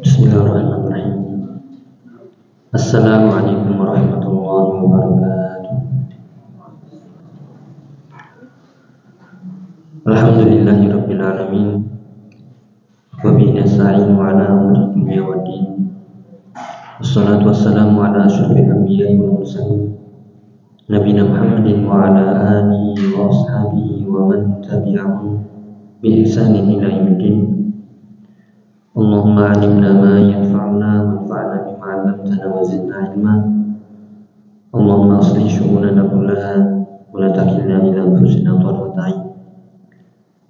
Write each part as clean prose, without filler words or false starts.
Bismillahirrahmanirrahim. Assalamualaikum warahmatullahi wabarakatuh. Alhamdulillahirabbil alamin. Wa bihi nasta'inu ala umuri dunya waddin. Wassalatu wassalamu ala asyrofil anbiya'i wal mursalin. Nabiyina Muhammadin wa ala alihi wa ashabihi wa man tabi'ahum bi ihsanin ila yaumiddin. Allahumma 'allimna ma yanfa'una wanfa'na bima 'allamtana wa zidna 'ilma. Allahumma aslih syu'unana kullaha wa la takilna ila anfusina tarfata 'ain.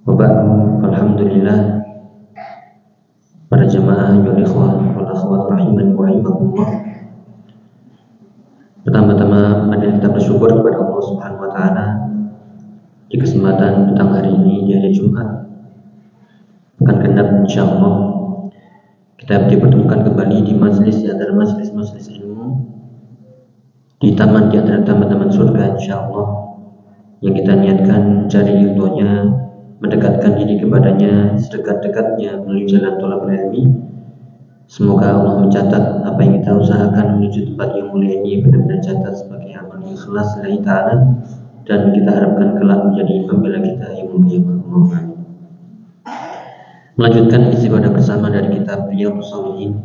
Wa ba'du, alhamdulillah, para jamaah wal ikhwan wal akhwat rahimani wa rahimakumullah. Pertama-tama mari kita bersyukur kepada Allah Subhanahu wa taala di kesempatan petang hari ini di hari Jumat pekan genap, insyaallah kita dipertemukan kembali di majelis di antara majelis ilmu, di taman di antara taman-taman surga, insyaallah, yang kita niatkan mencari ridhonya, mendekatkan diri kepadanya sedekat-dekatnya melalui jalan thalabul ilmi. Semoga Allah mencatat apa yang kita usahakan menuju tempat yang mulia ini benar-benar catat sebagai amal ikhlas lillahi ta'ala, dan kita harapkan kelak menjadi pembela kita yang mulia. Amin. Melanjutkan isi pada bersama dari kitab Riyadhus Shalihin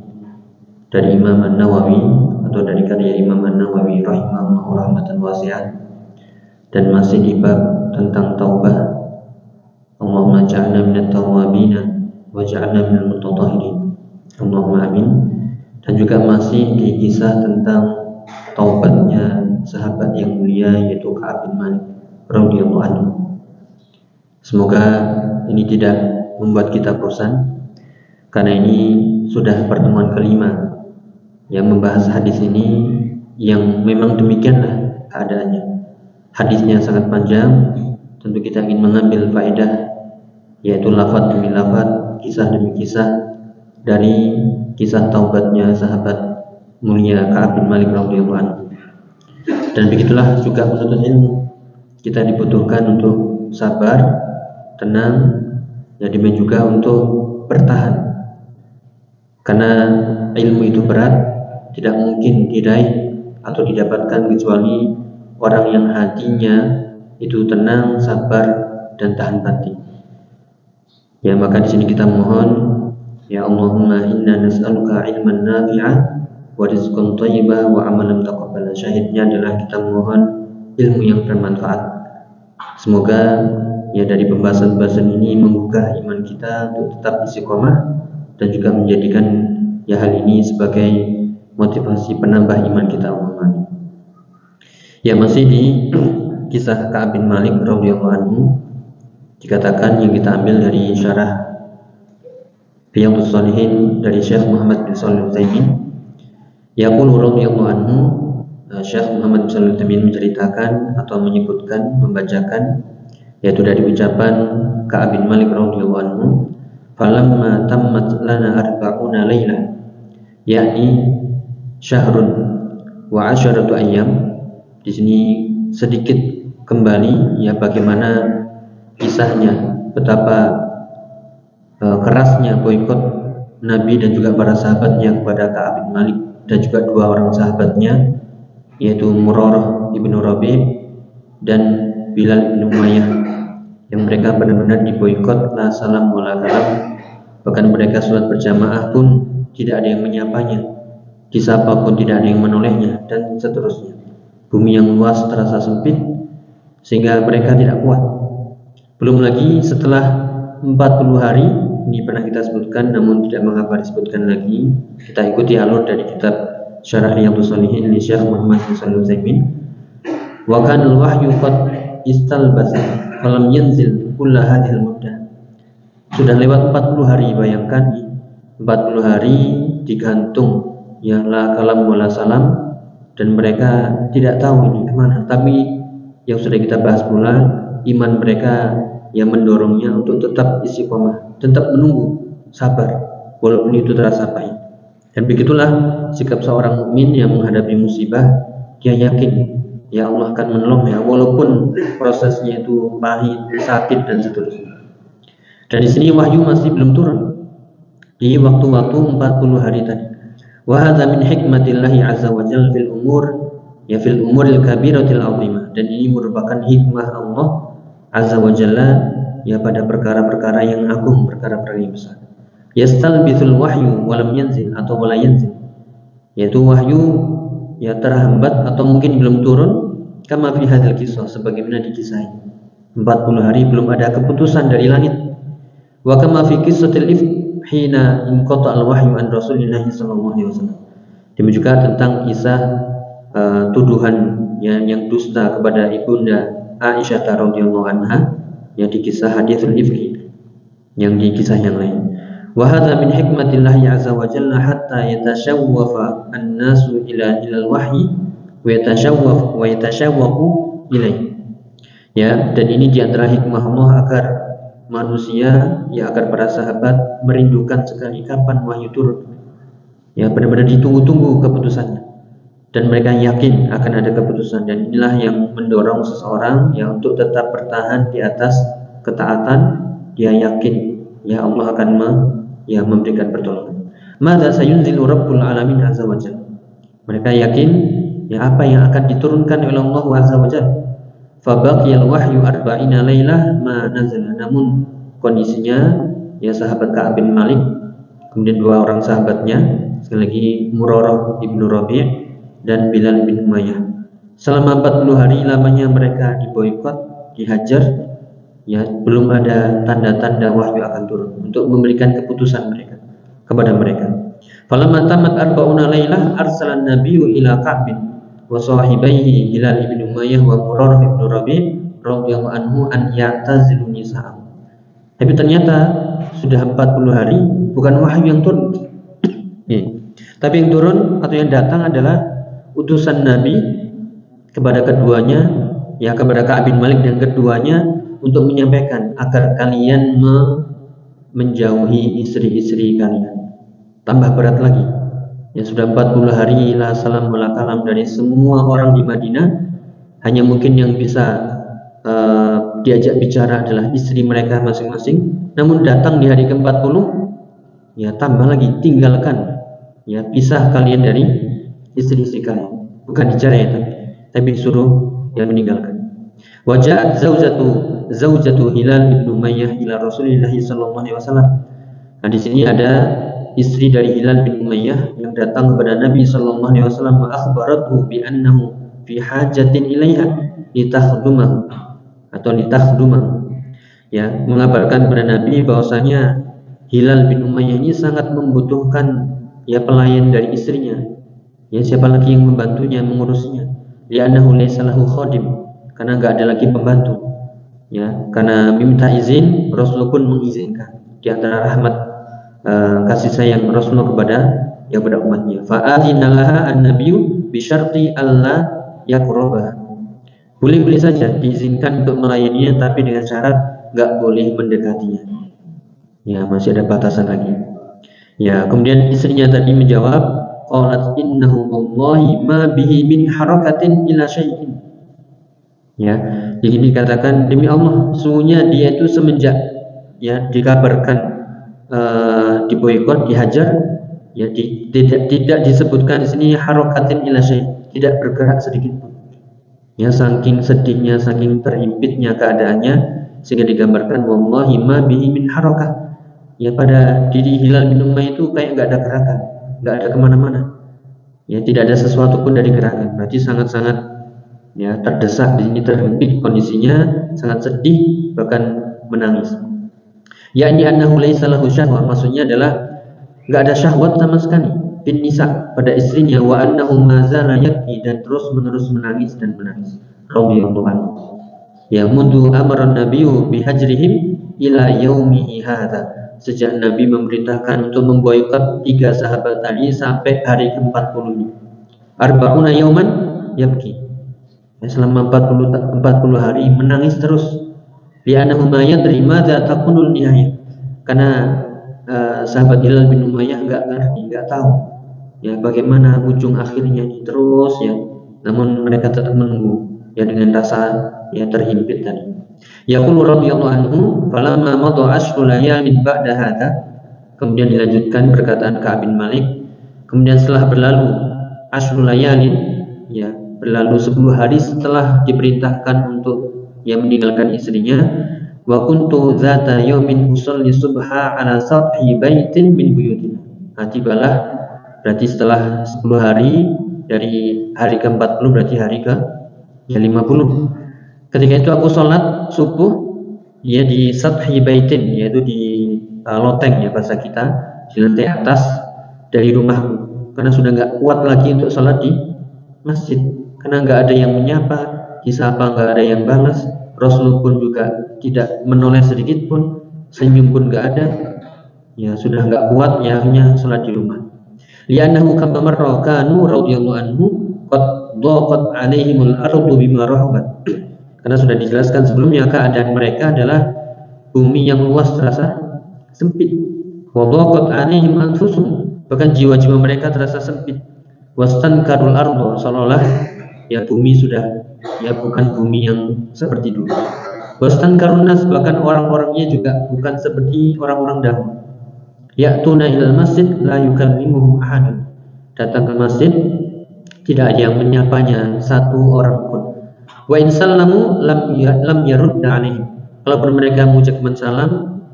dari Imam An-Nawawi, atau dari karya Imam An-Nawawi rahimahullah rahmatan wasi'ah, dan masih di bab tentang taubah. Allahumma ja'alna minat tawabina wa ja'alna minal mutatahhirin, Allahumma amin. Dan juga masih di kisah tentang taubatnya sahabat yang mulia yaitu Ka'ab bin Malik radhiyallahu anhu. Semoga ini tidak membuat kita bosan, karena ini sudah pertemuan kelima yang membahas hadis ini, yang memang demikianlah keadaannya. Hadisnya sangat panjang, tentu kita ingin mengambil faedah, yaitu lafaz demi lafaz, kisah demi kisah dari kisah taubatnya sahabat mulia Ka'ab bin Malik radhiyallahu anhu. Dan begitulah juga menuntut ilmu, kita dibutuhkan untuk sabar, tenang, dan demikian juga untuk bertahan, karena ilmu itu berat, tidak mungkin diraih atau didapatkan kecuali orang yang hatinya itu tenang, sabar, dan tahan banting. Ya, maka di sini kita mohon, ya Allahumma inna nas'aluka ilman nafi'ah wa rizqan thayyibah wa amalan taqabbalan. Syahidnya adalah kita mohon ilmu yang bermanfaat. Semoga ya dari pembahasan-pembahasan ini menggugah iman kita untuk tetap istiqomah, dan juga menjadikan ya hal ini sebagai motivasi penambah iman kita. Amin. Ya, masih di kisah Ka'ab bin Malik radhiyallahu anhu, dikatakan yang kita ambil dari syarah Riyadhus Shalihin dari Syekh Muhammad bin Shalih Al-Utsaimin. Yaqulu radhiyallahu anhu, Syekh Muhammad bin Shalih Al-Utsaimin menceritakan atau menyebutkan, membacakan yaitu dari ucapan Ka'ab bin Malik radhiyallahu anhu, falamma tammat lana arba'una lailah, yakni syahrun wa 'asharatu ayyam. Di sini sedikit kembali ya bagaimana kisahnya, betapa kerasnya boikot Nabi dan juga para sahabatnya kepada Ka'ab bin Malik dan juga dua orang sahabatnya, yaitu Murarah ibnu Rabi' dan Bilal bin Umayyah, yang mereka benar-benar diboikot, la salam wala kalam. Bahkan mereka sholat berjamaah pun tidak ada yang menyapanya, disapa pun tidak ada yang menolehnya, dan seterusnya. Bumi yang luas terasa sempit sehingga mereka tidak kuat. Belum lagi setelah 40 hari, ini pernah kita sebutkan namun tidak mengapa disebutkan lagi, kita ikuti alur dari kitab Syarah Riyadhus Shalihin li Syekh Muhammad bin Shalih Al-Utsaimin. Wa kana al-wahyu qad istalbasa falam yanzil kulla hadhil muddah. Sudah lewat 40 hari, bayangkan 40 hari digantung ya la kalam wala salam, dan mereka tidak tahu ini kemana. Tapi yang sudah kita bahas pula, iman mereka yang mendorongnya untuk tetap istiqomah, tetap menunggu, sabar walaupun itu terasa pahit. Dan begitulah sikap seorang mukmin yang menghadapi musibah, dia yakin ya Allah akan menolongnya walaupun prosesnya itu pahit, sakit dan seterusnya. Dan di sini wahyu masih belum turun di waktu-waktu 40 hari tadi. Wa hadza min hikmatillahi azza wa jalla fil umuril kabiratil azimah. Dan ini merupakan hikmah Allah azza wa jalla ya pada perkara-perkara yang agung, perkara-perkara yang besar. Yastalbithul wahyu walam yanzil atau wala yanzil, yaitu wahyu ya terhambat atau mungkin belum turun, kama fi hadzal kisah, sebagaimana di kisah ini 40 hari belum ada keputusan dari langit. Wa kama fi qissatil ifk hina inqata al-wahyu an Rasulillah sallallahu alaihi wasallam. Demikian juga tentang kisah tuduhan yang dusta kepada ibunda Aisyah radhiyallahu anha yang di kisah haditsul ifk, yang di kisah yang lain. Wa hadza min hikmatillahi azza wa jalla hatta yatashawwafa an-nasu ila al-wahyi wa yatashawwaqu ilaihi. Ya, dan ini di antara hikmah Allah agar manusia, ya agar para sahabat merindukan sekali kapan wahyu turun. Ya, benar-benar ditunggu-tunggu keputusannya. Dan mereka yakin akan ada keputusan, dan inilah yang mendorong seseorang ya untuk tetap bertahan di atas ketaatan. Dia yakin ya Allah akan memberikan pertolongan. Madza sayunzilu rabbul alamin azza wa jalla. Mereka yakin ya apa yang akan diturunkan oleh Allah azza wa jalla. Fa baqiyal wahyu arba'ina lailah ma nazala. Namun kondisinya ya sahabat Ka'ab bin Malik, kemudian dua orang sahabatnya, sekali lagi Murarah ibnu Rabi' dan Bilal bin Umayyah, selama 40 hari lamanya mereka diboikot, dihajar, ya belum ada tanda-tanda wahyu akan turun untuk memberikan keputusan mereka kepada mereka. Falamma tamat arba'una lailah arsalan nabiyyu ila Ka'b wa sahibaihi Bilal bin Umayyah wa Murarah ibnu Rabi' radhiyallahu anhu an ya'tazilu nisa'ah. Tapi ternyata sudah 40 hari bukan wahyu yang turun. Tapi yang turun atau yang datang adalah utusan Nabi kepada keduanya, ya kepada Ka'ab bin Malik dan keduanya, untuk menyampaikan agar kalian menjauhi istri-istri kalian. Tambah berat lagi, ya sudah 40 hari la salam wala kalam dari semua orang di Madinah, hanya mungkin yang bisa diajak bicara adalah istri mereka masing-masing. Namun datang di hari ke-40, ya tambah lagi, tinggalkan, ya pisah kalian dari istri-istri kalian, bukan dicerai tapi disuruh yang meninggalkan. Waja'at zaujatu Hilal bin Umayyah ila Rasulillah sallallahu alaihi wasallam. Nah, di sini ada istri dari Hilal bin Umayyah yang datang kepada Nabi sallallahu alaihi wasallam, wa akhbarathu bi annahu fi hajatin ilaiha litakhdumahu atau litakhdumahu. Ya, mengabarkan kepada Nabi bahwasanya Hilal bin Umayyah ini sangat membutuhkan ya pelayan dari istrinya. Ya, siapa lagi yang membantunya, mengurusnya? Li'annahu laysa lahu khadim, karena enggak ada lagi pembantu. Ya, karena minta izin, Rasul pun mengizinkan. Di antara rahmat kasih sayang Rasulullah kepada umatnya. Fa'adina laha an-nabiyyu bi syarti alla yaqrabaha. Boleh-boleh saja diizinkan untuk melayaninya, tapi dengan syarat nggak boleh mendekatinya. Ya, masih ada batasan lagi. Ya, kemudian istrinya tadi menjawab, qalat innahu wallahi ma bihi min harakatin ila syai'in. Ya, jadi dikatakan demi Allah, sungguhnya dia itu semenjak ya dikabarkan diboikot, dihajar, ya tidak disebutkan di sini harakatin ila syai', tidak bergerak sedikit pun. Ya, saking sedihnya, saking terhimpitnya keadaannya, sehingga digambarkan wallahi ma bihi min harakah. Ya, pada diri Hilal bin Umayyah itu kayak nggak ada gerakan, nggak ada kemana-mana. Ya, tidak ada sesuatu pun dari gerakan. Berarti sangat-sangat ya terdesak di sini, terhimpit kondisinya, sangat sedih, bahkan menangis. Yakni annahu laisa lahu syahwah, maksudnya adalah nggak ada syahwat sama sekali bin nisa pada istrinya, wa annahu mazala yabki, dan terus menerus menangis dan menangis. Radhiyallahu anhu. Ya mundu amara nabiyyu bihajrihim ila yaumihi hadza, sejak Nabi memerintahkan untuk memboikot 3 sahabat tadi sampai hari ke-40 ini. Arba'una yauman yabki, ya, selama 40 hari menangis terus. Li'annahu ma yadri madza takunul nihayah, karena sahabat Hilal bin Umayyah nggak tahu ya bagaimana ujung akhirnya ini, terus ya, namun mereka tetap menunggu ya dengan rasa ya terhimpit tadi. Yaqulu radhiyallahu anhu, falamma madha ashru layalin ba'da hadza, kemudian dilanjutkan perkataan Ka'ab bin Malik, kemudian setelah berlalu ashru layalin, ya berlalu 10 hari setelah diperintahkan untuk ya meninggalkan istrinya, wa kuntu zata yaumin usalli subha ala sathi baitin min buyutina. Tibalah, berarti setelah 10 hari dari hari ke-40, berarti hari ke-50. Ketika itu aku sholat subuh ya di sathi baitin, yaitu di loteng ya bahasa kita, di lantai atas dari rumahku, karena sudah nggak kuat lagi untuk sholat di masjid, karena nggak ada yang menyapa, disapa nggak ada yang balas, Rasul pun juga tidak menoleh sedikit pun, senyum pun nggak ada. Ya sudah nggak kuat, ya hanya sholat di rumah. Li'annahu kama marra kanu radhiyallahu anhu qad dhaqat 'alaihimul ardu bima rahabat. Karena sudah dijelaskan sebelumnya, keadaan mereka adalah bumi yang luas terasa sempit. Wa dhaqat 'alaihim anfusuhum, bahkan jiwa-jiwa mereka terasa sempit. Wastankarul ardu, seolah-olah ya bumi sudah ya bukan bumi yang seperti dulu. Wastankarun nas, bahkan orang-orangnya juga bukan seperti orang-orang dahulu. Ya'tuna ilal masjid la yukallimuhum ahadun, datang ke masjid tidak ada yang menyapanya satu orang pun. Wa in sallamu lam yarudda alaihim, kalaupun mereka mengucapkan salam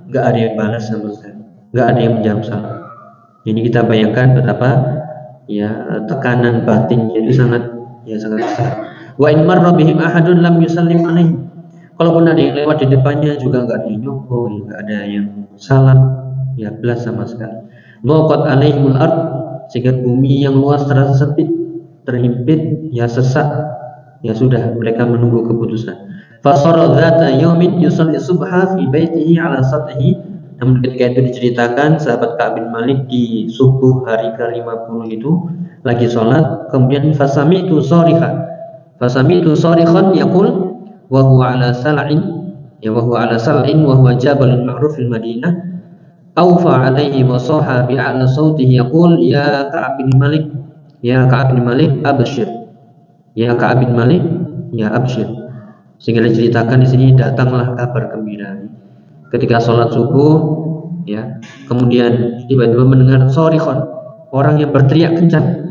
enggak ada yang balas sama sekali, enggak ada yang menjawab salam. Ini kita bayangkan betapa ya tekanan batinnya itu sangat besar. Wa in marra bihim ahadun lam yusallim alaihim, kalaupun ada yang lewat di depannya juga enggak ada yang nyapa, enggak ada yang salam, ya belas sama sekali. Dhaqat alaihimul ard, sehingga bumi yang luas terasa sempit, terhimpit, ya sesak, ya sudah mereka menunggu keputusan. Fasara dzata yaumin yusalli subha fi baitihi ala sathihi. Namun ketika itu diceritakan, sahabat Ka'ab bin Malik di subuh hari ke-50 itu lagi sholat, kemudian fasami'tu sharikhan yaqul wa huwa ala sal'in, ya wa huwa ala sal'in wa huwa jabalun ma'ruf fil Madinah, awfa alaihi wa saha bi'a'la sautihi yaqul ya Ka'ab bin Malik, ya Ka'ab bin Malik abshir, ya Ka'ab bin Malik, ya abshir. Sehingga diceritakan di sini, datanglah kabar gembira ketika sholat subuh, ya kemudian tiba-tiba mendengar sharikhan, orang yang berteriak kencang,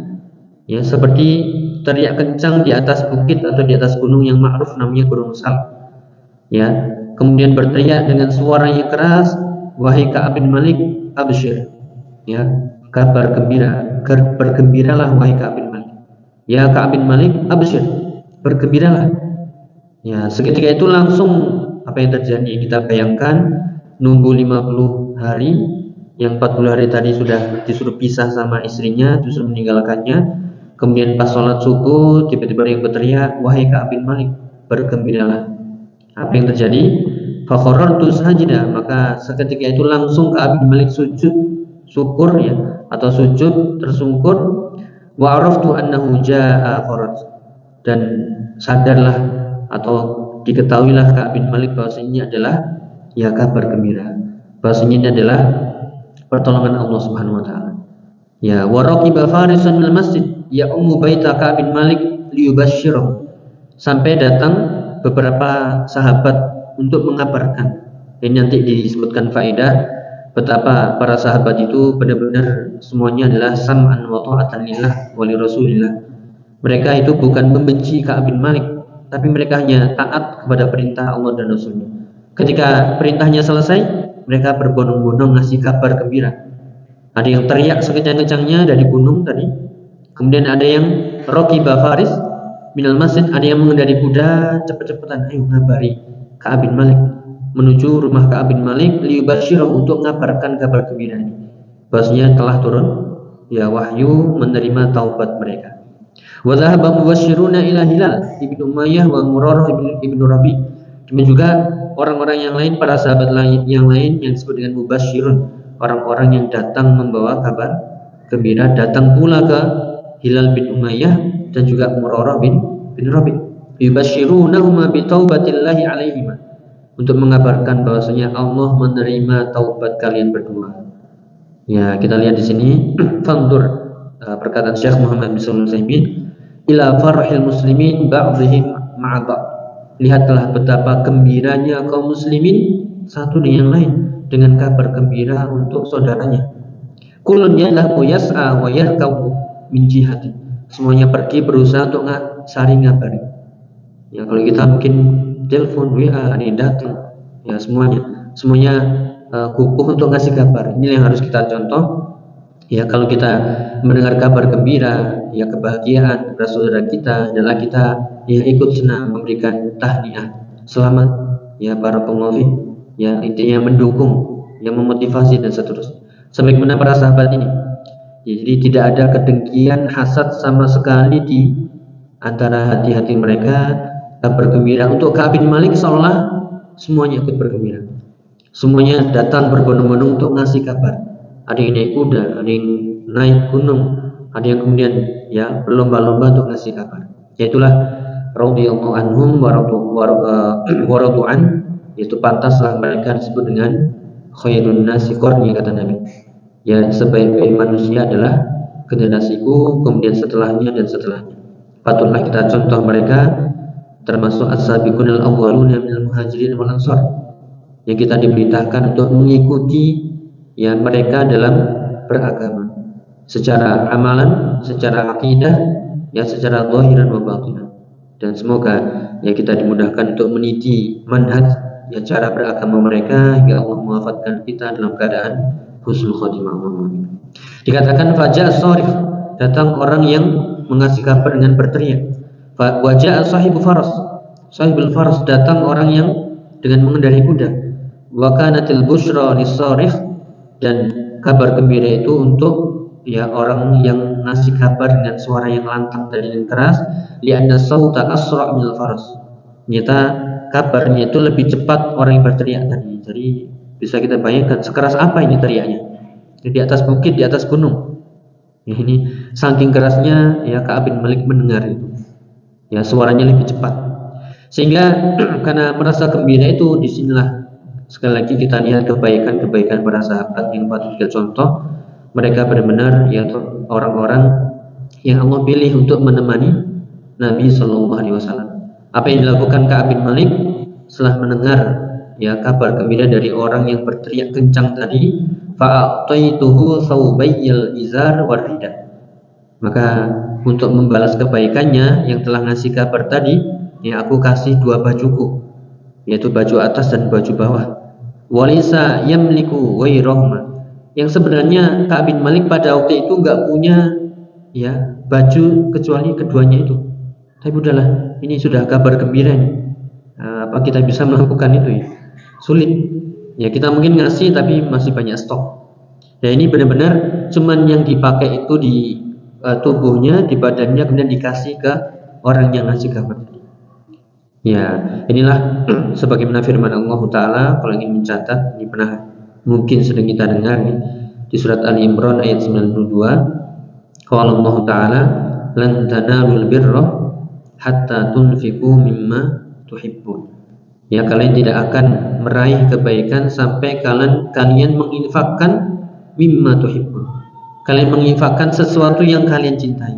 ya seperti teriak kencang di atas bukit atau di atas gunung yang ma'ruf namanya Gunung Sal, ya kemudian berteriak dengan suara yang keras, wahai Ka'ab bin Malik abshir, ya kabar gembira, bergembiralah wahai Ka'ab bin Malik, ya Ka'ab bin Malik abshir, bergembiralah. Ya seketika itu langsung apa yang terjadi kita bayangkan, nunggu 50 hari, yang 40 hari tadi sudah disuruh pisah sama istrinya, disuruh meninggalkannya, kemudian pas sholat subuh tiba-tiba yang berteriak, wahai Ka'ab bin Malik, bergembiralah. Apa yang terjadi? Fakharartu sajida, maka seketika itu langsung Ka'ab bin Malik sujud syukur, ya atau sujud tersungkur. Wa araftu annahu jaa'a faraj, dan sadarlah atau diketahuilah Ka'ab bin Malik bahwasanya ini adalah ya kabar gembira, bahwasanya ini adalah pertolongan Allah Subhanahu wa taala. Ya, wa raqiba farisan minal masjid ya ummu baita Ka'ab bin Malik liyubashshirahu. Sampai datang beberapa sahabat untuk mengabarkan. Ini nanti disebutkan faedah betapa para sahabat itu benar-benar semuanya adalah sam'an wa ta'atan lillah wa li Rasulillah. Mereka itu bukan membenci Ka'ab bin Malik, tapi mereka hanya taat kepada perintah Allah dan Rasulnya. Ketika perintahnya selesai, mereka berbondong-bondong ngasih kabar gembira. Ada yang teriak sekencang-kencangnya dari gunung tadi. Kemudian ada yang raqiba faris minal masjid, ada yang mengendari kuda cepat-cepatan, ayo ngabari Ka'ab bin Malik, menuju rumah Ka'ab bin Malik liyubashshirahu, untuk mengabarkan kabar gembira ini. Bahwasanya telah turun ya wahyu menerima taubat mereka. Wa dhahaba mubashshiruna ila Hilal ibnu Umayyah wa Murarah ibnu Rabi. Demikian juga orang-orang yang lain, para sahabat yang lain yang disebut dengan mubashshirun, orang-orang yang datang membawa kabar gembira, datang pula ke Hilal bin Umayyah dan juga Murarah bin Rabi. Yubashshirunahuma bi taubatillahi alaihima, untuk mengabarkan bahwasanya Allah menerima taubat kalian berdua. Ya, kita lihat di sini fandur perkataan Syekh Muhammad bin Shalih Al-Utsaimin, ila farhil muslimin ba'dihim ma'a ba'd. Lihatlah betapa gembiranya kaum muslimin satu dengan yang lain dengan kabar gembira untuk saudaranya. Kullun yadhabu yas'a wa yarkabu min jihati. Semuanya pergi berusaha untuk saling ngabari. Ya, kalau kita mungkin telepon, WA, ada yang datang, ya semuanya kukuh untuk ngasih kabar. Ini yang harus kita contoh. Ya, kalau kita mendengar kabar gembira, ya kebahagiaan kepada saudara kita, adalah kita ya ikut senang memberikan tahniah, selamat, ya barakallahu fiik, ya intinya mendukung, yang memotivasi dan seterusnya. Sebagaimana para sahabat ini. Ya, jadi tidak ada kedengkian, hasad sama sekali di antara hati-hati mereka. Kabar gembira untuk Ka'ab bin Malik seolah semuanya ikut bergembira. Semuanya datang berbondong-bondong untuk ngasih kabar. Ada yang naik kuda, ada yang naik gunung, ada yang kemudian ya berlomba-lomba untuk ngasih kabar. Yaitulah radhiyallahu anhum wa radu an, yaitu pantaslah mereka disebut dengan khairun nasi qarni, kata Nabi. Ya, sebaik-baik manusia adalah generasiku, kemudian setelahnya dan setelahnya. Patutlah kita contoh mereka, termasuk as-sabiqunal awwaluna minal muhajirin wal ansar, yang kita diberitakan untuk mengikuti ya mereka dalam beragama, secara amalan, secara akidah, ya secara zahiran wa batinan. Dan semoga ya kita dimudahkan untuk meniti manhaj ya cara beragama mereka hingga Allah mewafatkan kita dalam keadaan husnul khotimah. Dikatakan faja as-sarif, datang orang yang mengasih kabar dengan berteriak. Wajah sahibu faras, sahibul faras, datang orang yang dengan mengendarai kuda. Wa kanatil busyra lis-sarif, dan kabar gembira itu untuk ya orang yang ngasih kabar dengan suara yang lantang dan keras. Li'anna sauta asra' minal faras, ternyata kabarnya itu lebih cepat orang yang berteriak tadi. Jadi bisa kita bayangkan sekeras apa ini teriaknya. Di atas bukit, di atas gunung. Ya, ini saking kerasnya ya Ka'ab bin Malik mendengar itu. Ya, suaranya lebih cepat. Sehingga karena merasa gembira itu, disinilah sekali lagi kita lihat kebaikan-kebaikan para sahabat yang patut kita contoh. Mereka benar-benar ya orang-orang yang Allah pilih untuk menemani Nabi Shallallahu Alaihi Wasallam. Apa yang dilakukan Ka'ab bin Malik setelah mendengar ya kabar gembira dari orang yang berteriak kencang tadi, fa'ataituhu thawbayil izar warida. Maka untuk membalas kebaikannya yang telah ngasih kabar tadi, ya aku kasih dua bajuku, yaitu baju atas dan baju bawah. Walisa yamliku wairahma, yang sebenarnya Ka'ab bin Malik pada waktu itu nggak punya ya baju kecuali keduanya itu. Tapi udahlah, ini sudah kabar gembira nih. Apa kita bisa melakukan itu ya? Sulit. Ya kita mungkin ngasih tapi masih banyak stok. Ya ini benar-benar cuman yang dipakai itu di tubuhnya, di badannya, kemudian dikasih ke orang yang ngasih kabar. Ya, inilah sebagaimana firman Allah Ta'ala, kalau ingin mencatat, ini pernah mungkin sedang kita dengar nih, di surat Ali Imran ayat 92. Qala Allah Ta'ala, lan tanalul birra hatta tunfiqu mimma tuhibbun. Ya, kalian tidak akan meraih kebaikan sampai kalian menginfakkan mimma tuhibbun. Kalian menginfakkan sesuatu yang kalian cintai.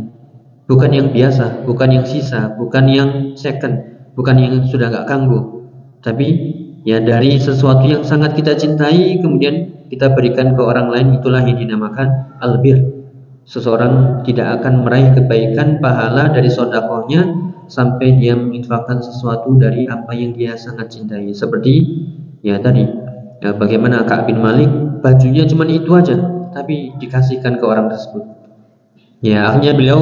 Bukan yang biasa, bukan yang sisa, bukan yang second, bukan yang sudah gak ganggu. Tapi ya dari sesuatu yang sangat kita cintai kemudian kita berikan ke orang lain, itulah yang dinamakan albir. Seseorang tidak akan meraih kebaikan pahala dari sedekahnya sampai dia menginfakkan sesuatu dari apa yang dia sangat cintai. Seperti ya tadi, ya, bagaimana Ka'ab bin Malik bajunya cuma itu aja, tapi dikasihkan ke orang tersebut. Ya, akhirnya beliau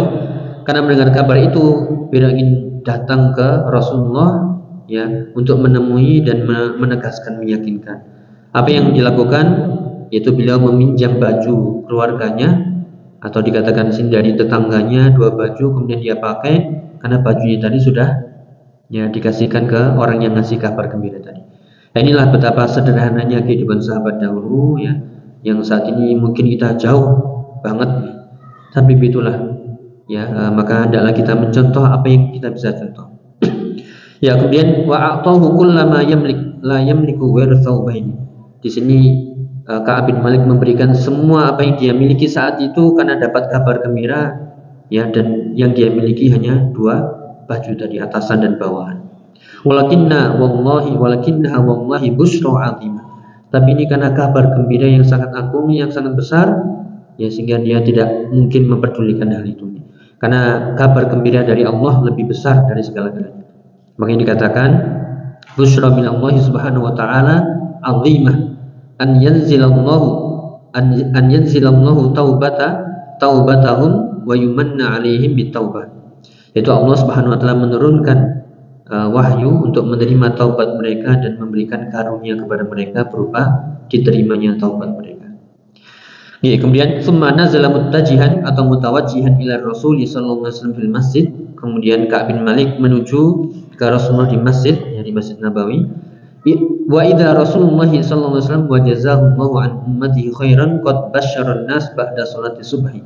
karena mendengar kabar itu, beliau ingin datang ke Rasulullah ya untuk menemui dan menegaskan, meyakinkan. Apa yang dilakukan? Yaitu beliau meminjam baju keluarganya atau dikatakan dari tetangganya 2 baju, kemudian dia pakai karena bajunya tadi sudah ya dikasihkan ke orang yang ngasih kabar gembira tadi. Nah, inilah betapa sederhananya kehidupan sahabat dahulu ya, yang saat ini mungkin kita jauh banget, tapi itulah ya, maka hendaklah kita mencontoh apa yang kita bisa contoh. Ya, kemudian wa a'tahu kullama yamlik la yamliku ghairu thawbaini. Di sini Ka'ab bin Malik memberikan semua apa yang dia miliki saat itu karena dapat kabar gembira ya, dan yang dia miliki hanya 2 baju tadi, atasan dan bawahan. Walakinnaha wallahi busra 'azimah. Tapi ini karena kabar gembira yang sangat agung, yang sangat besar ya, sehingga dia tidak mungkin memperdulikan hal itu. Karena kabar gembira dari Allah lebih besar dari segala-galanya. Makanya dikatakan busra min Allah subhanahu wa ta'ala 'azimah an yanzilallahu taubatahum wa yumanna 'alaihim bitaubah. Yaitu Allah Subhanahu wa taala menurunkan wahyu untuk menerima taubat mereka dan memberikan karunia kepada mereka berupa diterimanya taubat mereka. Ya, kemudian summa nazala muttajihan atau mutawajjihan ila Rasul sallallahu alaihi wasallam fil masjid. Kemudian Ka'ab bin Malik menuju ke Rasulullah di masjid, ya, di Masjid Nabawi. Wa idza Rasulullah sallallahu alaihi wasallam wa jazaahu an ummatihi khairan qad basyara an-nas ba'da salati subhi.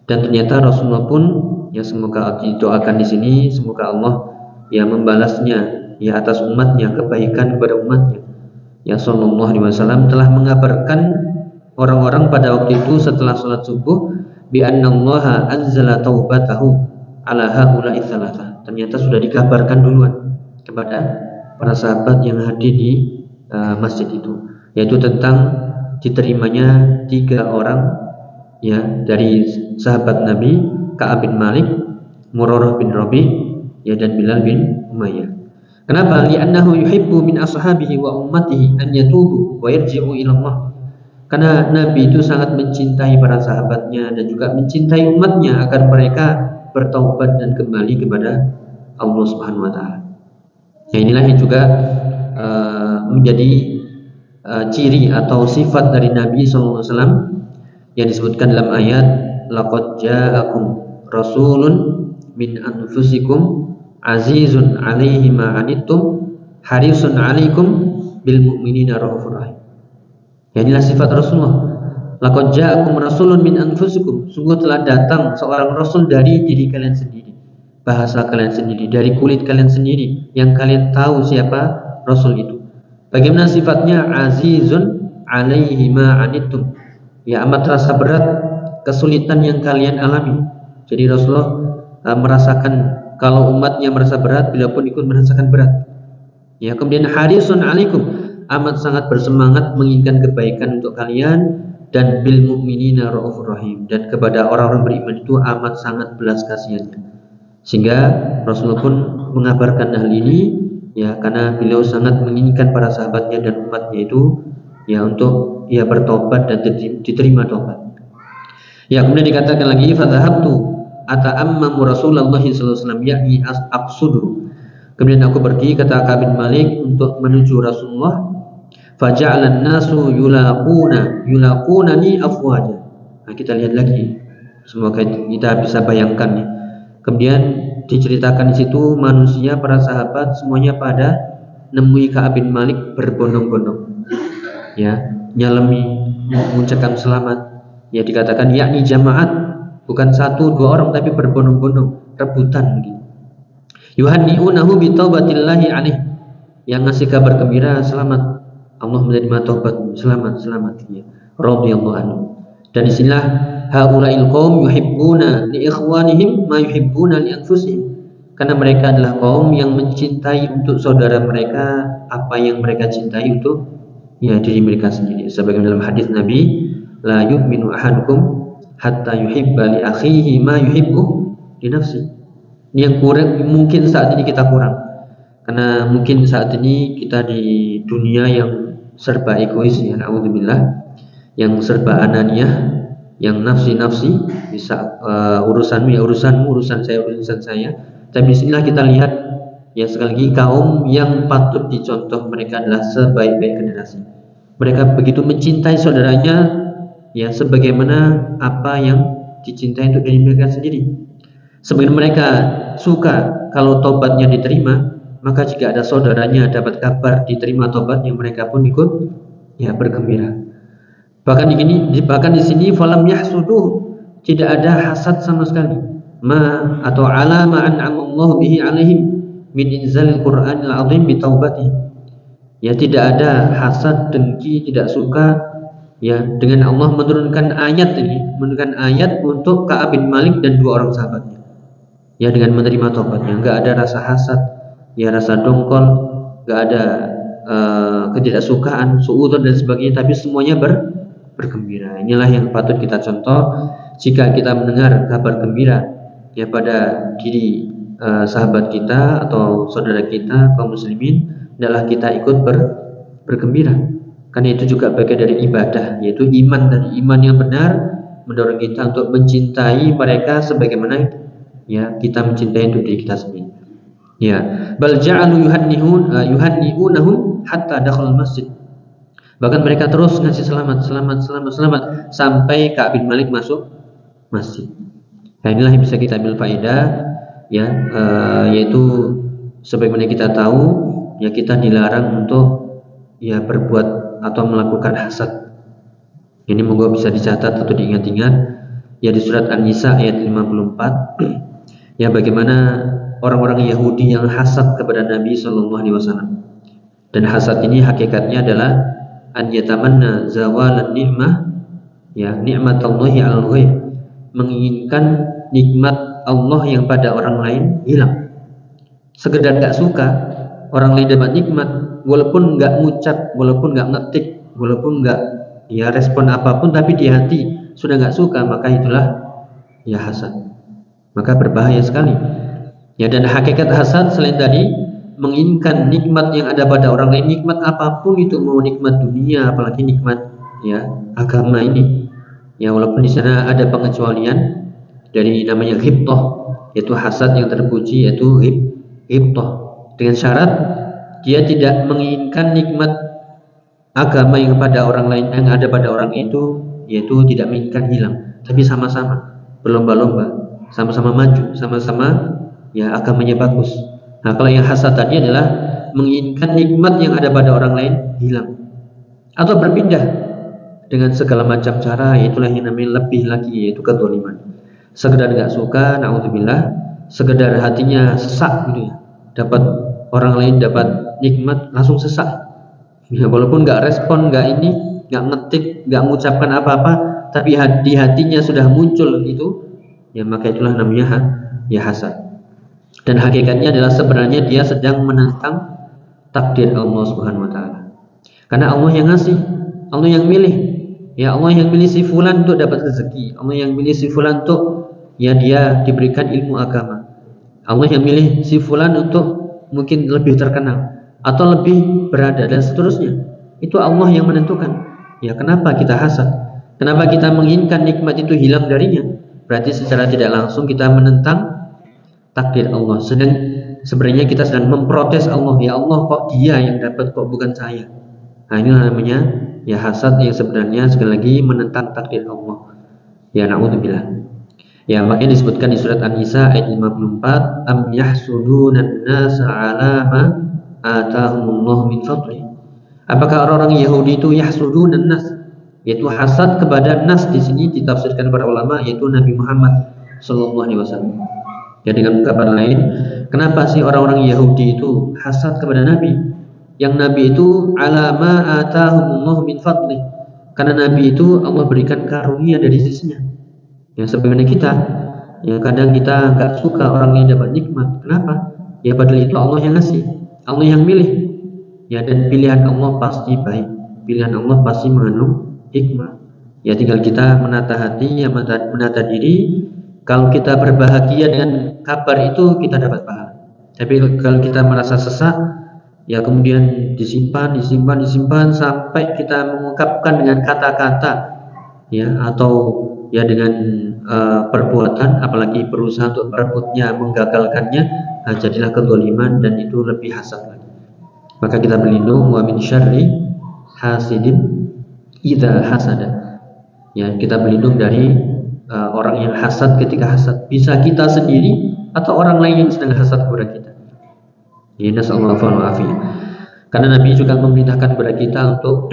Dan ternyata Rasulullah pun ya, semoga didoakan di sini, semoga Allah ya membalasnya ya atas umatnya, kebaikan kepada umatnya. Ya, sallallahu alaihi wasallam telah mengabarkan orang-orang pada waktu itu setelah salat subuh bi annallaha anzala taubatahu ala haula'i tsalatsa. Ternyata sudah dikabarkan duluan kepada para sahabat yang hadir di masjid itu, yaitu tentang diterimanya 3 orang ya dari sahabat Nabi, Ka'ab bin Malik, Murarah bin Rabi ya, dan Bilal bin Umayyah. Kenapa? Li'annahu yuhibbu min ashabihi wa ummatihi an yatubu wa yarji'u ila Allah. Karena Nabi itu sangat mencintai para sahabatnya dan juga mencintai umatnya agar mereka bertaubat dan kembali kepada Allah Subhanahu wa taala. Ya, inilah yang juga menjadi ciri atau sifat dari Nabi SAW yang disebutkan dalam ayat laqad ja'akum rasulun min anfusikum azizun 'alaihi ma 'anittum harisun 'alaikum bil mu'minina raufur rahim. Ya, inilah sifat Rasulullah. Laqad ja'akum rasulun min anfusikum. Sungguh telah datang seorang rasul dari diri kalian sendiri, bahasa kalian sendiri, dari kulit kalian sendiri, yang kalian tahu siapa Rasul itu. Bagaimana sifatnya? Azizun 'alaihi ma 'anittum. Ya, amat terasa berat kesulitan yang kalian alami. Jadi Rasulullah merasakan kalau umatnya merasa berat, beliau pun ikut merasakan berat. Ya, kemudian harisun 'alaikum, amat sangat bersemangat menginginkan kebaikan untuk kalian, dan bil mu'minina raufur rahim, dan kepada orang-orang beriman itu amat sangat belas kasihannya. Sehingga Rasulullah pun mengabarkan hal ini ya, karena beliau sangat menginginkan para sahabatnya dan umatnya itu ya untuk ya bertobat dan diterima tobat. Ya, kemudian dikatakan lagi fadhahabtu ata'ammamu Rasulullah sallallahu alaihi wasallam yakni aqsudu. Kemudian aku pergi, kata Ka'ab bin Malik, untuk menuju Rasulullah. Faja'alan nasu yulaqunani afwaja. Nah, kita lihat lagi, semoga kita bisa bayangkan ya. Kemudian diceritakan di situ manusia, para sahabat semuanya pada nemui Ka'ab bin Malik berbondong-bondong. Ya, nyalemi, mengucapkan selamat. Ya, dikatakan yakni jamaat, bukan 1-2 orang tapi berbondong-bondong, rebutan begitu. Yuhanni'unahu bi taubatillahi alaih, yang ngasih kabar gembira, selamat Allah menerima taubat, selamat ya. Radhiyallahu anhu. Dan disinilah haula'il qaum yuhibbuna li ikhwanihim ma yuhibbuna li anfusihim. Karena mereka adalah kaum yang mencintai untuk saudara mereka apa yang mereka cintai untuk ya diri mereka sendiri. Sebagaimana dalam hadis Nabi, la yu'minu ahadukum hatta yuhibba li akhihi ma yuhibbu li nafsi. Ini yang kurang, mungkin saat ini kita kurang. Karena mungkin saat ini kita di dunia yang serba egois ya, na'udzubillah, yang serba ananiyah, yang nafsi, bisa urusanmu ya urusanmu, urusan saya. Tapi disinilah kita lihat ya sekali lagi kaum yang patut dicontoh, mereka adalah sebaik-baik generasi. Mereka begitu mencintai saudaranya ya sebagaimana apa yang dicintai untuk diri mereka sendiri. Sebagaimana mereka suka kalau tobatnya diterima, maka jika ada saudaranya dapat kabar diterima tobatnya, mereka pun ikut ya bergembira. Bahkan di sini falam yahsuduh, tidak ada hasad sama sekali. Ma atau ala ma an'amallahu bihi alaihim min inzalil Qur'anil azim bi taubati. Ya tidak ada hasad, dengki, tidak suka ya dengan Allah menurunkan ayat untuk Ka'ab bin Malik dan dua orang sahabatnya. Ya dengan menerima taubatnya, enggak ada rasa hasad, ya rasa dongkol, enggak ada ketidaksukaan, suudzon dan sebagainya, tapi semuanya bergembira. Inilah yang patut kita contoh jika kita mendengar kabar gembira ya pada diri sahabat kita atau saudara kita kaum muslimin, adalah kita ikut bergembira. Karena itu juga bagian dari ibadah, yaitu iman yang benar mendorong kita untuk mencintai mereka sebagaimana ya kita mencintai diri kita sendiri. Ya, bal ja'alu yuhanni'unahum hatta dakhala masjid. Bahkan mereka terus ngasih selamat sampai Ka'ab bin Malik masuk masjid. Nah, inilah yang bisa kita ambil faedah ya, yaitu sebagaimana kita tahu ya kita dilarang untuk ya berbuat atau melakukan hasad. Ini moga bisa dicatat atau diingat-ingat ya di surat An-Nisa ayat 54 ya bagaimana orang-orang Yahudi yang hasad kepada Nabi SAW. Dan hasad ini hakikatnya adalah an yatamanna zawalan ni'mah ya ni'matallahi 'alal ghair, menginginkan nikmat Allah yang pada orang lain hilang. Sekedar gak suka orang lain dapat nikmat, walaupun gak ngucap, walaupun gak ngetik, walaupun gak ya respon apapun, tapi di hati sudah gak suka, maka itulah ya hasad. Maka berbahaya sekali. Ya, dan hakikat hasad selain tadi menginginkan nikmat yang ada pada orang lain, nikmat apapun itu, mau nikmat dunia apalagi nikmat ya agama ini. Ya walaupun di sana ada pengecualian dari namanya ghibthah, yaitu hasad yang terpuji, yaitu ghibthah, dengan syarat dia tidak menginginkan nikmat agama yang pada orang lain, yang ada pada orang itu, yaitu tidak menginginkan hilang, tapi sama-sama berlomba-lomba, sama-sama maju, sama-sama ya agamanya bagus. Nah, kalau yang hasad tadi adalah menginginkan nikmat yang ada pada orang lain hilang atau berpindah dengan segala macam cara, itulah yang namanya lebih lagi, yaitu kezaliman. Sekedar gak suka, na'udzubillah, sekedar hatinya sesak gitu ya, dapat orang lain dapat nikmat langsung sesak ya, walaupun gak respon, gak ngetik, gak mengucapkan apa-apa, tapi di hatinya sudah muncul itu ya, maka itulah namanya ya hasad. Dan hakikatnya adalah sebenarnya dia sedang menentang takdir Allah Subhanahu wa taala. Karena Allah yang ngasih, Allah yang milih. Ya Allah yang milih si fulan untuk dapat rezeki, Allah yang milih si fulan untuk ya dia diberikan ilmu agama. Allah yang milih si fulan untuk mungkin lebih terkenal atau lebih berada dan seterusnya. Itu Allah yang menentukan. Ya, kenapa kita hasad? Kenapa kita menginginkan nikmat itu hilang darinya? Berarti secara tidak langsung kita menentang takdir Allah. Sebenarnya kita sedang memprotes Allah. Ya Allah, kok dia yang dapat, kok bukan saya? Nah, ini namanya ya hasad yang sebenarnya sekali lagi menentang takdir Allah. Ya na'udzubillah. Ya makanya disebutkan di surat An-Nisa ayat 54, am yahsudunan nasa 'ala ma atahumullahu min fadli. Apakah orang-orang Yahudi itu yahsudunan nas, yaitu hasad kepada nas, di sini ditafsirkan para ulama yaitu Nabi Muhammad sallallahu alaihi wasallam. Ya, dengan ungkapan lain, kenapa sih orang-orang Yahudi itu hasad kepada Nabi? Yang Nabi itu alama atahumullah min fadli. Karena Nabi itu Allah berikan karunia dari sisinya. Yang sebagaimana kita, yang kadang kita nggak suka orang yang dapat nikmat. Kenapa? Ya padahal itu Allah yang ngasih, Allah yang milih. Ya, dan pilihan Allah pasti baik. Pilihan Allah pasti mengandung hikmah. Ya, tinggal kita menata hati, ya menata diri. Kalau kita berbahagia dengan kabar itu, kita dapat pahala. Tapi kalau kita merasa sesak, ya kemudian disimpan sampai kita mengungkapkan dengan kata-kata, ya, atau ya dengan perbuatan, apalagi berusaha untuk merebutnya, menggagalkannya, nah, jadilah kezaliman, dan itu lebih hasad lagi. Maka kita berlindung wa min syarri hasidin idza hasada. Ya, kita berlindung dari orang yang hasad ketika hasad. Bisa kita sendiri atau orang lain yang sedang hasad kepada kita. Ya, nasallahu alaihi. Karena Nabi juga memerintahkan kepada kita untuk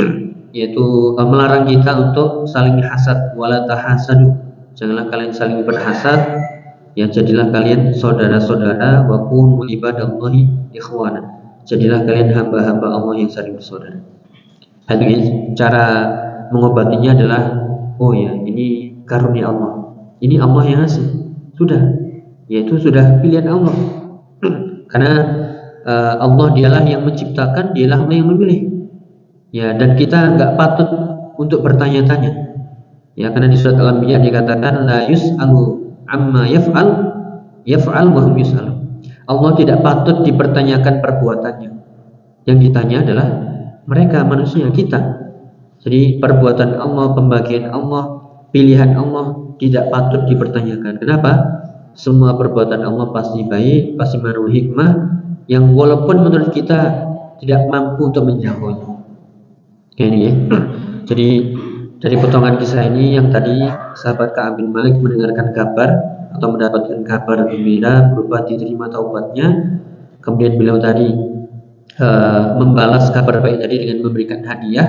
yaitu melarang kita untuk saling hasad, wala tahasadu. Janganlah kalian saling berhasad. Ya, jadilah kalian saudara-saudara, wa kunu ibadallahi ikhwana. Jadilah kalian hamba-hamba Allah yang saling bersaudara. Jadi cara mengobatinya adalah, oh ya, ini karunia Allah, ini Allah yang ngasih, sudah, yaitu sudah pilihan Allah. Karena Allah dialah yang menciptakan, dialah Allah yang memilih. Ya, dan kita nggak patut untuk bertanya-tanya. Ya, karena di surat Al-Anbiya dikatakan la yus'alu amma yaf'al wa hum yus'alun. Allah tidak patut dipertanyakan perbuatannya. Yang ditanya adalah mereka, manusia, kita. Jadi perbuatan Allah, pembagian Allah, pilihan Allah tidak patut dipertanyakan. Kenapa? Semua perbuatan Allah pasti baik, pasti mengandung hikmah yang walaupun menurut kita tidak mampu untuk menjangkaunya. Ini ya. Jadi dari potongan kisah ini yang tadi sahabat Ka'ab bin Malik mendengarkan kabar atau mendapatkan kabar gembira berupa diterima taubatnya, kemudian beliau tadi membalas kabar baik tadi dengan memberikan hadiah.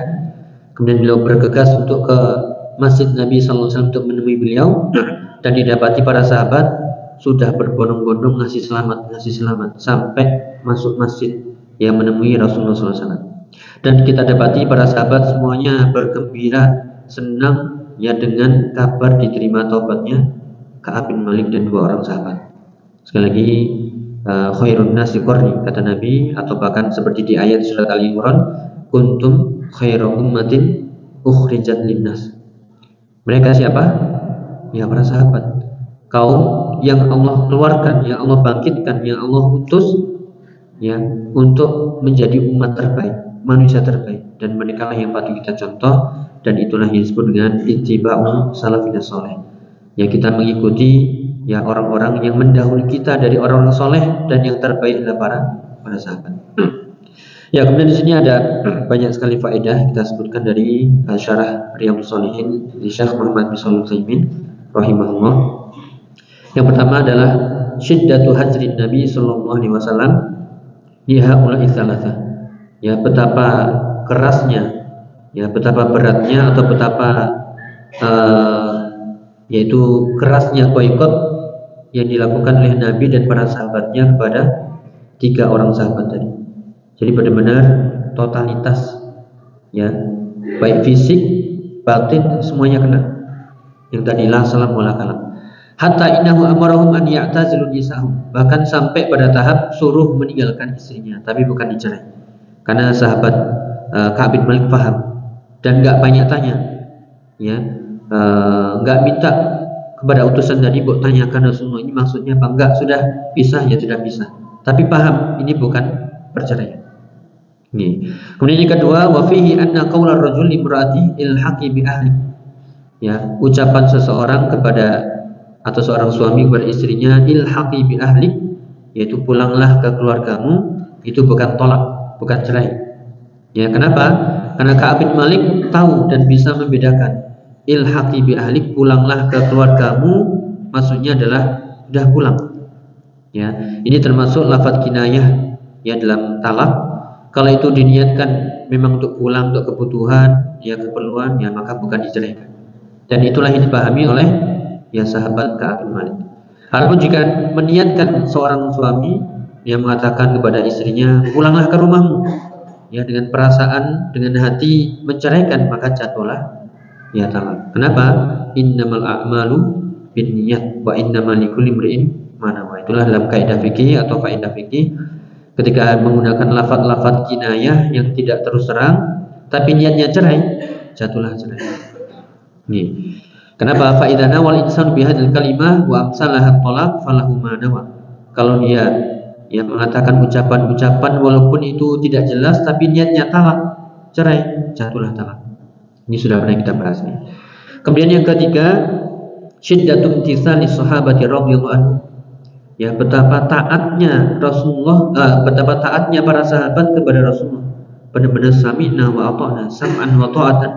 Kemudian beliau bergegas untuk ke masjid Nabi SAW untuk menemui beliau, dan didapati para sahabat sudah berbondong-bondong ngasih selamat sampai masuk masjid yang menemui Rasulullah SAW. Dan kita dapati para sahabat semuanya bergembira, senang ya dengan kabar diterima taubatnya Ka'ab bin Malik dan dua orang sahabat. Sekali lagi, khairun nasi qarni, kata Nabi, atau bahkan seperti di ayat surat Al-Imran, kuntum khairu ummatin ukhrijat linnas. Mereka siapa? Ya, para sahabat, kaum yang Allah keluarkan, yang Allah bangkitkan, yang Allah utus ya untuk menjadi umat terbaik, manusia terbaik, dan mereka lah yang patut kita contoh, dan itulah yang disebut dengan ittiba'u salafus saleh. Ya, kita mengikuti ya orang-orang yang mendahului kita dari orang-orang soleh, dan yang terbaik adalah para sahabat. Ya, kemudian di sini ada banyak sekali faedah kita sebutkan dari syarah Riyadhus Shalihin di Syekh Muhammad bin Shalih Al-Utsaimin rahimahullah. Yang pertama adalah syiddatu hajrin Nabi sallallahu alaihi wasallam li haula'i tsalatsa. Ya, betapa kerasnya, ya betapa beratnya atau betapa yaitu kerasnya boikot yang dilakukan oleh Nabi dan para sahabatnya kepada tiga orang sahabat tadi. Jadi benar-benar totalitas, ya, baik fisik, batin, semuanya kena. Yang tadi la salam wala kalam. Hatta innahu amarahum an ya'tazilu nisa'hum. Bahkan sampai pada tahap suruh meninggalkan istrinya, tapi bukan dicerai. Karena sahabat Ka'ab bin Malik paham dan enggak banyak tanya. Ya, enggak minta kepada utusan tadi, "Bu, tanyakan Rasulullah ini maksudnya apa?" Enggak, sudah pisah ya sudah pisah. Tapi paham ini bukan perceraian. Kemudian yang kedua, wa fihi anna qaular rajul limraati ilhaqi bi ahli. Ya, ucapan seseorang kepada atau seorang suami kepada istrinya ilhaqi bi ahli, yaitu pulanglah ke keluargamu, itu bukan tolak, bukan cerai. Ya, kenapa? Karena Ka'ab bin Malik tahu dan bisa membedakan. Ilhaqi bi ahli, pulanglah ke keluargamu, maksudnya adalah sudah pulang. Ya, ini termasuk lafaz kinayah ya dalam talak. Kalau itu diniatkan memang untuk pulang, untuk kebutuhan, ya keperluan, ya maka bukan diceraikan. Dan itulah yang dipahami oleh ya sahabat Ka'ab bin Malik. Adapun jika meniatkan seorang suami yang mengatakan kepada istrinya, pulanglah ke rumahmu, ya dengan perasaan, dengan hati menceraikan, maka jatuhlah ya talak. Kenapa? Innamal a'malu binniyat wa innamal likulli imri'in ma nawa. Itulah dalam kaidah fikih atau faedah fikih, ketika menggunakan lafaz-lafaz kinayah yang tidak terus terang tapi niatnya cerai, jatuhlah cerai. Nih. Kenapa? Fa idza nawal insanu bihadzal kalimah wa amsalaha talaq falahu ma nawa. Kalau dia yang mengatakan ucapan-ucapan walaupun itu tidak jelas tapi niatnya talak, cerai, jatuhlah talak. Ini sudah pernah kita bahas nih. Kemudian yang ketiga, syiddatum tisali sahabati radhiyallahu anhu. Ya, betapa taatnya Rasulullah, betapa taatnya para sahabat kepada Rasulullah. Benar-benar sami'na wa ata'na, sam'an wa ta'atan.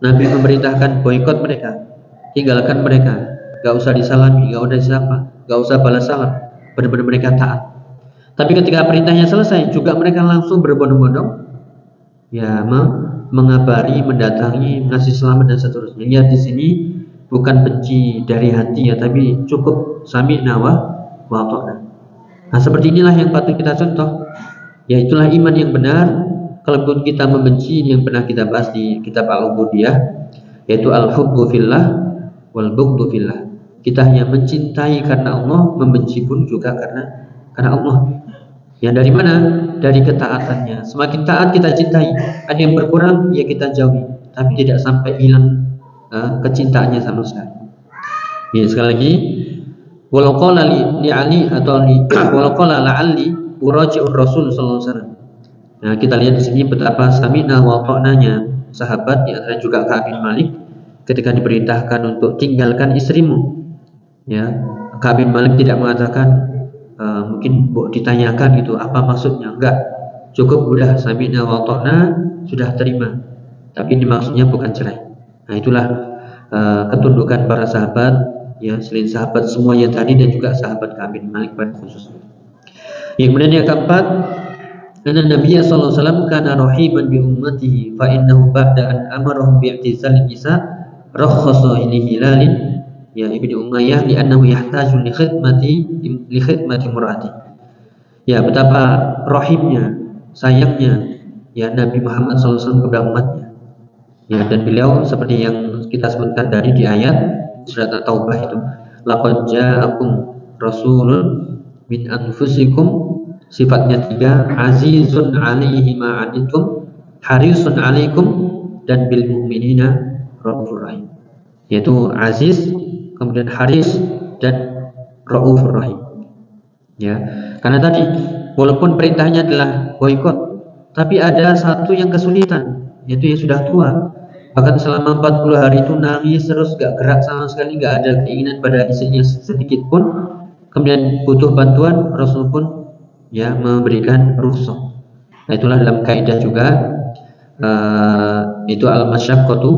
Nabi memerintahkan boikot mereka, tinggalkan mereka, gak usah disalami, gak usah disapa, gak usah balas salam. Benar-benar mereka taat. Tapi ketika perintahnya selesai, juga mereka langsung berbondong-bondong, ya, mengabari, mendatangi, mengasih selamat dan seterusnya. Lihat di sini bukan benci dari hati ya, tapi cukup sami'na wa ata'na. Nah, seperti inilah yang patut kita contoh. Ya, itulah iman yang benar. Kalaupun kita membenci, yang pernah kita bahas di kitab Al-Ubudiyah, yaitu al-hubbu fillah wal bughdu fillah. Kita hanya mencintai karena Allah, membenci pun juga karena Allah. Ya, dari mana? Dari ketaatannya. Semakin taat kita cintai, ada yang berkurang ya kita jauhi, tapi tidak sampai hilang kecintaannya sama sekali. Ya, sekali lagi, walau qala li Ali atau walau qala la'alli uraji'ur Rasul sallallahu alaihi wasallam. Nah, kita lihat di sini betapa sami'na wa ata'nanya sahabat, di antara juga Ka'ab bin Malik, ketika diperintahkan untuk tinggalkan istrimu. Ya, Ka'ab bin Malik tidak mengatakan mungkin ditanyakan gitu apa maksudnya, enggak, cukup udah sami'na wa ata'na, sudah terima. Tapi ini maksudnya bukan cerai. Nah, itulah ketundukan para sahabat, ya, selain sahabat semuanya tadi dan juga sahabat Ka'ab bin Malik pada khususnya. Yang kemudian yang keempat, karena Nabi sallallahu alaihi wasallam kana rahiban bi ummatihi fa innahu ba'da an amarahum bi i'tizal nisa rakhasa li hilalin ya ibnu Umayyah li annahu yahtaju li khidmati murati. Ya, betapa rahimnya, sayangnya ya Nabi Muhammad sallallahu alaihi wasallam kepada umatnya. Ya, dan beliau seperti yang kita sebutkan tadi di ayat surat At-Taubah itu, laqad ja'akum rasulun min anfusikum. Sifatnya 3, azizun alaihi ma anittum harisun alaikum, dan bil mu'minina raufur rahim. Yaitu aziz, kemudian haris, dan raufur rahim. Ya, karena tadi walaupun perintahnya adalah boikot, tapi ada satu yang kesulitan, yaitu yang sudah tua. Bahkan selama 40 hari itu nangis terus, gak gerak sama sekali, gak ada keinginan pada istrinya sedikit pun. Kemudian butuh bantuan, Rasul pun ya memberikan rukhsah. Nah, itulah dalam kaidah juga itu al-masyaqqatu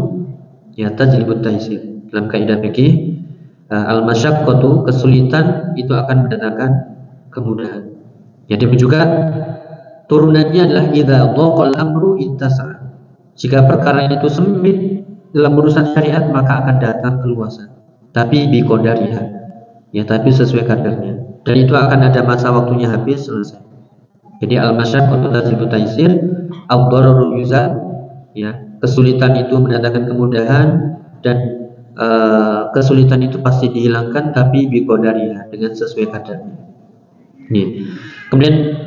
ya tajlibut taysir. Dalam kaidah fikih al-masyaqqatu, kesulitan itu akan mendatangkan kemudahan. Jadi juga turunannya adalah idza dhaqal amru ittasa. Jika perkara itu sempit dalam urusan syariat, maka akan datang keluasan. Tapi bi qadariha. Ya, tapi sesuai kadarnya. Dan itu akan ada masa waktunya habis, selesai. Jadi al-masyaqqatu tajlibut taysir, ad-dararu yuzal, ya, kesulitan itu mendatangkan kemudahan, dan kesulitan itu pasti dihilangkan, tapi bi qadariha, dengan sesuai kadarnya. Nih. Kemudian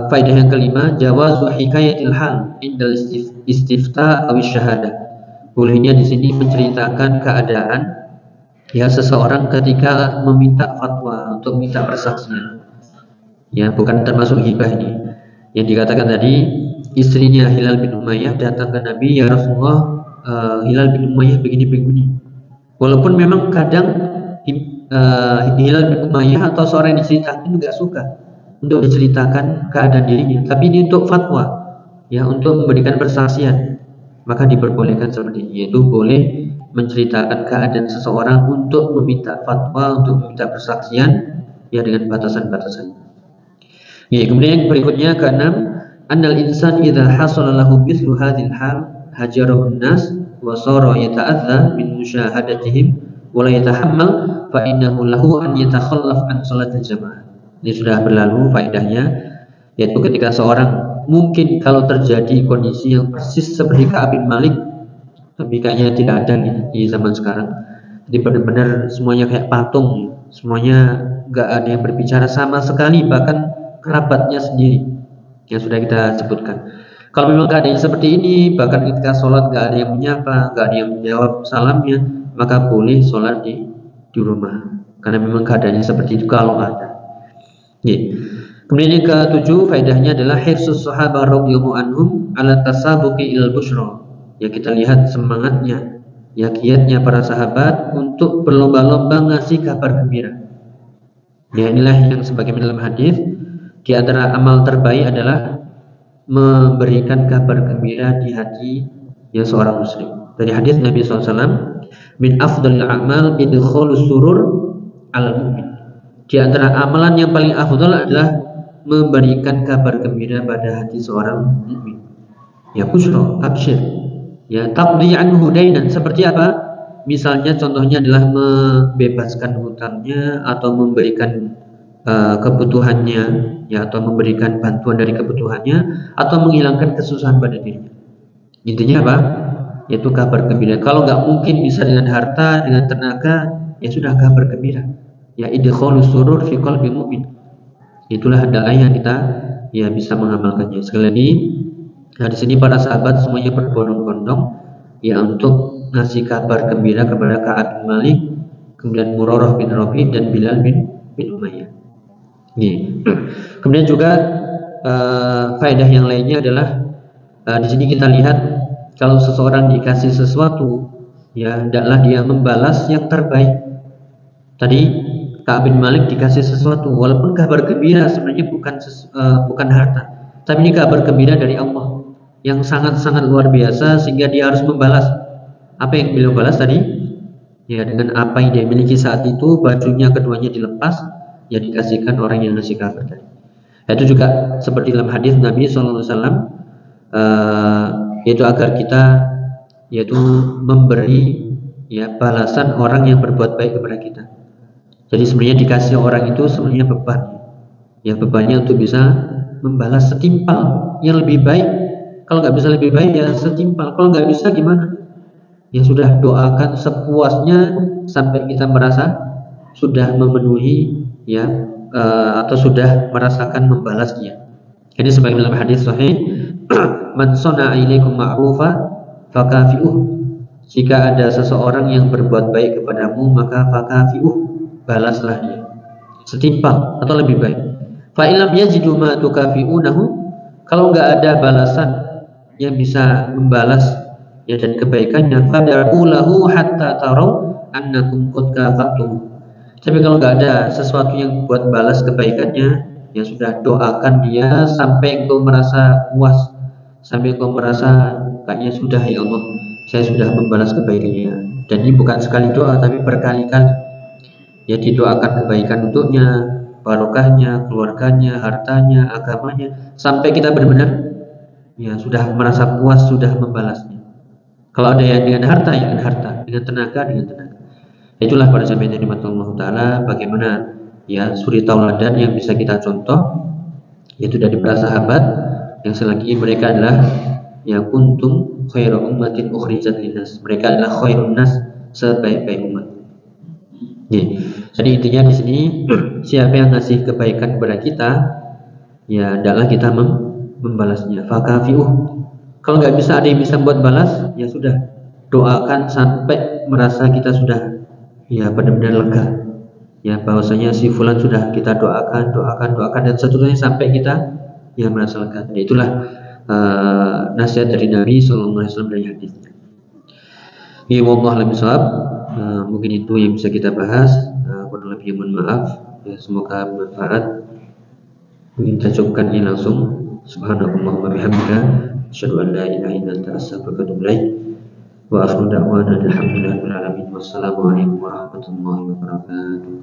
faedah yang kelima, jawazu hikayatil hal indal istifta aw syahada. Bolehnya di sini menceritakan keadaan ya seseorang ketika meminta fatwa, untuk minta persaksian. Ya, bukan termasuk hibah ini. Yang dikatakan tadi, istrinya Hilal bin Umayyah datang ke Nabi, ya Rasulullah, Hilal bin Umayyah begini-begini. Walaupun memang kadang Hilal bin Umayyah atau seorang yang diceritakan enggak suka untuk diceritakan keadaan dirinya, tapi ini untuk fatwa, ya, untuk memberikan persaksian, maka diperbolehkan seperti ini, yaitu boleh menceritakan keadaan seseorang untuk meminta fatwa, untuk meminta persaksian, ya, dengan batasan-batasan. Ya, kemudian yang berikutnya ke-6, annal insan idza hasala lahu mithlu hadhil hal hajarahu an-nas wa sara yata'adza min musyahadatihim wa la yatahammal fa innahu lahu an yatakhallaf an sholatil jamaah. Ini sudah berlalu faedahnya, yaitu ketika seorang mungkin kalau terjadi kondisi yang persis seperti Ka'ab bin Malik, tapi kayaknya tidak ada di zaman sekarang. Jadi benar-benar semuanya kayak patung, semuanya nggak ada yang berbicara sama sekali, bahkan kerabatnya sendiri yang sudah kita sebutkan. Kalau memang keadaannya seperti ini, bahkan ketika sholat nggak ada yang menyapa, nggak ada yang menjawab salamnya, maka boleh sholat di rumah, karena memang keadaannya seperti itu kalau ada. Kemudian yang ketujuh, faedahnya adalah hirsus sahabat radhiyallahu anhum ala tasabuqi ilal busyra. Ya, kita lihat semangatnya, ya, giatnya para sahabat untuk berlomba-lomba ngasih kabar gembira. Ya, inilah yang sebagaimana dalam hadis, di antara amal terbaik adalah memberikan kabar gembira di hati ya seorang muslim. Dari hadis Nabi SAW, min afdalil a'mal idkhulus surur al mu'min. Di antara amalan yang paling afdal adalah memberikan kabar gembira pada hati seorang mukmin. Ya, busyra, absyir. Ya, taqdi anhu dainan. Seperti apa? Misalnya contohnya adalah membebaskan hutangnya atau memberikan kebutuhannya, ya, atau memberikan bantuan dari kebutuhannya atau menghilangkan kesusahan pada dirinya. Intinya apa? Yaitu kabar gembira. Kalau nggak mungkin bisa dengan harta, dengan tenaga, ya sudah kabar gembira. Ya, idkhulus surur fi qalbi mu'min. Itulah hendaknya yang kita ya bisa mengamalkannya. Sekali lagi, nah di sini para sahabat semuanya berbondong-bondong ya untuk ngasih kabar gembira kepada Ka'ab bin Malik, kemudian Murarah bin Rabi dan Bilal bin Umayyah. Kemudian juga faedah yang lainnya adalah di sini kita lihat kalau seseorang dikasih sesuatu, ya hendaklah dia membalas yang terbaik. Tadi Ka'ab bin Malik dikasih sesuatu, walaupun kabar gembira sebenarnya bukan harta, tapi ini kabar gembira dari Allah yang sangat-sangat luar biasa sehingga dia harus membalas. Apa yang beliau balas tadi? Ya, dengan apa yang dia miliki saat itu, bajunya keduanya dilepas, ya dikasihkan orang yang ngasih kabar tadi. Itu juga seperti dalam hadis Nabi SAW, yaitu agar kita yaitu memberi ya balasan orang yang berbuat baik kepada kita. Jadi sebenarnya dikasih orang itu sebenarnya beban, ya bebannya untuk bisa membalas setimpal yang lebih baik. Kalau nggak bisa lebih baik ya setimpal. Kalau nggak bisa gimana? Ya sudah, doakan sepuasnya sampai kita merasa sudah memenuhi ya atau sudah merasakan membalasnya. Ini sebagai dalam hadis sahih, man sana'a ilaikum ma'rufa fakafi'uh. Jika ada seseorang yang berbuat baik kepadamu, maka fakafi'uh, balaslah dia setimpal atau lebih baik. Fa illam yajidu ma tukafi'unahu, kalau enggak ada balasan yang bisa membalas ya dan kebaikannya, fad'u lahu hatta tarau annakum qad kafatum. Tapi kalau enggak ada sesuatu yang buat balas kebaikannya, ya sudah, doakan dia sampai engkau merasa puas, sampai engkau merasa kayaknya sudah, ya Allah, saya sudah membalas kebaikannya. Dan ini bukan sekali doa tapi berkali-kali. Ya, didoakan kebaikan untuknya, barokahnya, keluarganya, hartanya, agamanya, sampai kita benar-benar ya sudah merasa puas, sudah membalasnya. Kalau ada yang dengan harta, ya dengan harta, dengan tenaga, dengan tenaga. Itulah para sahabat yang dirahmati Allah Ta'ala, bagaimana ya suri tauladan yang bisa kita contoh, yaitu dari para sahabat yang selagi mereka adalah ya kuntum khairu ummatin ukhrijat linnas. Mereka adalah khairun nas, sebaik-baik umat. Jadi intinya di sini siapa yang ngasih kebaikan kepada kita, ya hendaklah kita membalasnya. Fakafi'uh. Kalau nggak bisa ada yang bisa buat balas, ya sudah, doakan sampai merasa kita sudah ya benar-benar lega. Ya bahwasanya si fulan sudah kita doakan dan seterusnya sampai kita ya merasa lega. Dan itulah nasihat dari Nabi SAW dari hadisnya. Ya wallahu a'lam bishawab. Mungkin itu yang bisa kita bahas. Kurang lebih mohon maaf. Ya, semoga bermanfaat. Mungkin kita cukupkan ini langsung. Subhanallah wa bihamdika, asyhadu an la ilaha illa anta, astaghfiruka wa atubu ilaik. Wa akhiru da'wana alhamdulillahi rabbil alamin. Wassalamu alaikum warahmatullahi wabarakatuh.